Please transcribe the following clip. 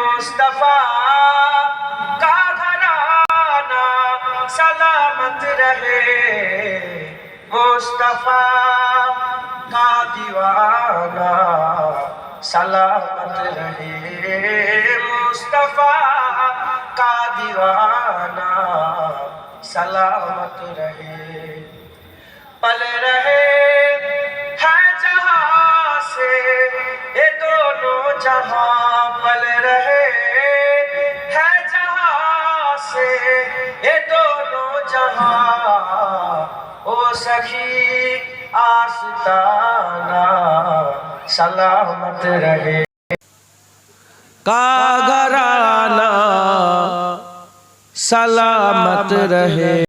मुस्तफा का घराना सलामत रहे, मुस्तफा का दीवाना सलामत रहे, मुस्तफा का दीवाना सलामत रहे। पल रहे है जहां से ये दोनों जहां, पल रहे है जहां से ये दोनों जहां। ओ सखी आस्ताना सलामत रहे, का घराना सलामत रहे।